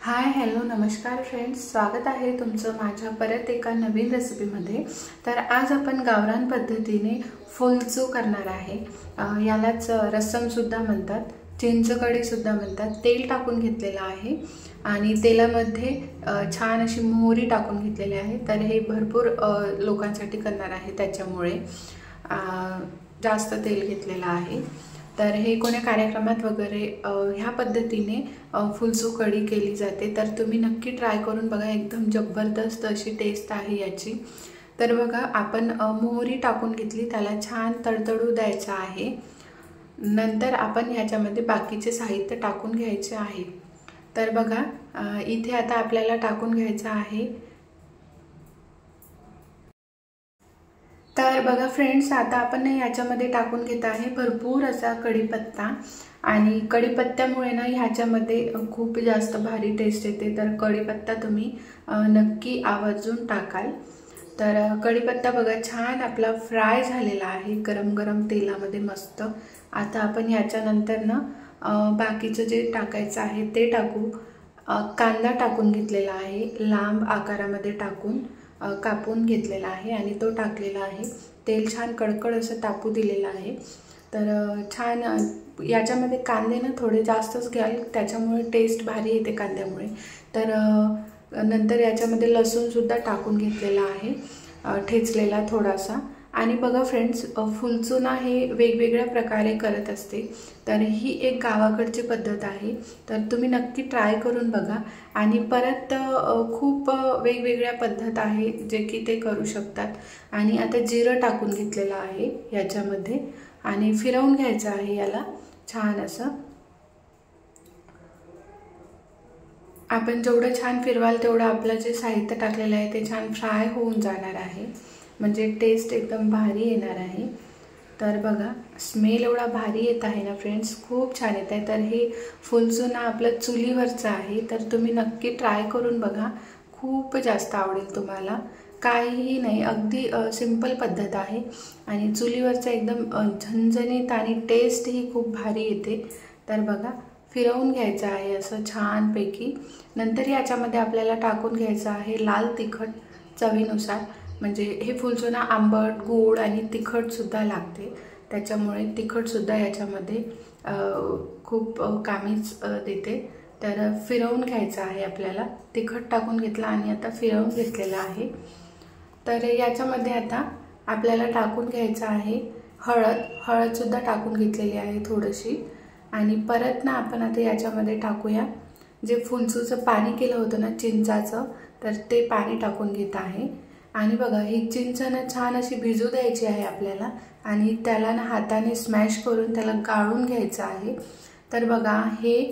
Hi hello नमस्कार friends, स्वागत आहे तुमचं माझ्या परत एका नवीन रेसिपीमध्ये। तर आज आपण गावरान पद्धतीने फुलचू करणार आहे। यालाच रस्सम सुद्धा म्हणतात, चिंच कढी सुद्धा म्हणतात। तेल टाकून घेतलेलं आहे आणि तेलामध्ये छान अशी मोहरी टाकून घेतलेली आहे। तर हे भरपूर लोकांसाठी करणार आहे, त्याच्यामुळे जास्त तेल घेतलेलं आहे। तर हे कोण्या कार्यक्रमात वगैरे ह्या पद्धतीने फुलचू कढी केली जाते। तर तुम्ही नक्की ट्राय करून बघा, एकदम जबरदस्त अशी टेस्ट आहे याची। तर बघा, आपण मोहरी टाकून घेतली, त्याला छान तडतडू द्यायचं आहे। नंतर आपण ह्याच्यामध्ये बाकीचे साहित्य टाकून घ्यायचे आहे। तर बघा, इथे आता आपल्याला टाकून घ्यायचं आहे। तर बघा फ्रेंड्स, आता आपण याच्यामध्ये टाकून घेत आहे भरपूर असा कढीपत्ता। आणि कढीपत्त्यामुळे ना ह्याच्यामध्ये खूप जास्त भारी टेस्ट येते। तर कढीपत्ता तुम्ही नक्की आवर्जून टाकाल। तर कढीपत्ता बघा छान आपला फ्राय झालेला आहे गरम गरम तेलामध्ये मस्त। आता आपण ह्याच्यानंतर ना बाकीचं जे टाकायचं आहे ते टाकू। कांदा टाकून घेतलेला आहे, लांब आकारामध्ये टाकून कापून घेतलेला आहे आणि तो टाकलेला आहे। तेल छान कडकड असं तापू दिलेलं आहे। तर छान याच्यामध्ये कांदे ना थोडे जास्तच घ्याल, त्याच्यामुळे टेस्ट भारी येते कांद्यामुळे। तर नंतर याच्यामध्ये लसूण सुद्धा टाकून घेतलेला आहे, ठेचलेला थोडासा। आणि बघा फ्रेंड्स, फुलचूना हे वेगवेगळ्या प्रकारे करत असते। तर ही एक गावाकडची पद्धत आहे, तर तुम्ही नक्की ट्राय करून बघा। आणि परत खूप वेगवेगळ्या पद्धत आहे जे की ते करू शकतात। आणि आता जिरं टाकून घेतलेलं आहे याच्यामध्ये आणि फिरवून घ्यायचं आहे याला छान असं। आपण जेवढं छान फिरवाल तेवढं आपलं जे साहित्य टाकलेलं आहे ते छान फ्राय होऊन जाणार आहे, म्हणजे टेस्ट एकदम भारी येणार आहे। तर बघा, स्मेल एवढा भारी येत आहे ना फ्रेंड्स, खूप छान येत आहे। तर हे फुलचूना आपलं चुलीवरचं आहे, तर तुम्ही नक्की ट्राय करून बघा, खूप जास्त आवडेल तुम्हाला। काहीही नाही, अगदी सिंपल पद्धत आहे आणि चुलीवरचं एकदम झणझणीत आणि टेस्ट ही खूप भारी येते। तर बघा, फिरवून घ्यायचं आहे असं छानपैकी। नंतर याच्यामध्ये आपल्याला टाकून घ्यायचं आहे लाल तिखट चवीनुसार, म्हणजे हे फुलचूना आंबट गोड आणि तिखटसुद्धा लागते, त्याच्यामुळे तिखटसुद्धा याच्यामध्ये खूप कामीच देते। तर फिरवून घ्यायचं आहे आपल्याला, तिखट टाकून घेतला आणि आता फिरवून घेतलेलं आहे। तर याच्यामध्ये आता आपल्याला टाकून घ्यायचं आहे हळदसुद्धा टाकून घेतलेली आहे थोडीशी। आणि परत ना आपण आता याच्यामध्ये टाकूया जे फुलचूचं पाणी केलं होतं ना चिंचाचं, तर ते पाणी टाकून घेत आहे। आणि बघा, ही चिंच ना छान अशी भिजू द्यायची आहे आपल्याला आणि त्याला ना हाताने स्मॅश करून त्याला गाळून घ्यायचं आहे। तर बघा, हे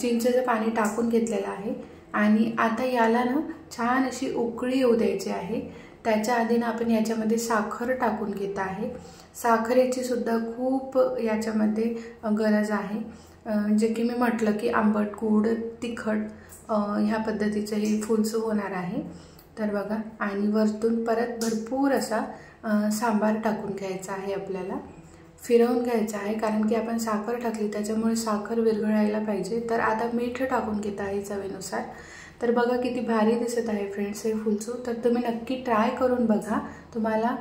चिंचेचं पाणी टाकून घेतलेलं आहे आणि आता याला ना छान अशी उकळी येऊ द्यायची आहे। त्याच्या आधी ना आपण याच्यामध्ये साखर टाकून घेत आहे। साखरेची सुद्धा खूप याच्यामध्ये गरज आहे। जे की मी म्हटलं की आंबट गोड तिखट ह्या पद्धतीचं हे फुलचू होणार आहे। तर बघा, आणि वरतून परत भरपूर असा सांबार टाकून घ्यायचा आहे आपल्याला, फिरवून घ्यायचं आहे, कारण की आपण साखर टाकली त्याच्यामुळे साखर विरघळायला पाहिजे। तर आता मीठ टाकून घेत आहे चवीनुसार। तर बघा किती भारी दिसत आहे फ्रेंड्स हे फुलचू। तर तुम्ही नक्की ट्राय करून बघा, तुम्हाला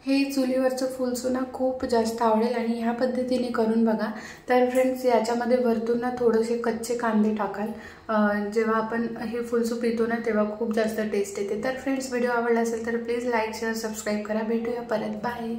हे चुलीवरचं फुलचू ना खूप जास्त आवडेल आणि ह्या पद्धतीने करून बघा। तर फ्रेंड्स, याच्यामध्ये वरतून ना थोडेसे कच्चे कांदे टाकाल, जेव्हा आपण हे फुलचू पितो ना तेव्हा खूप जास्त टेस्ट येते। तर फ्रेंड्स, व्हिडिओ आवडला असेल तर प्लीज लाईक शेअर सबस्क्राईब करा। भेटूया परत, बाय।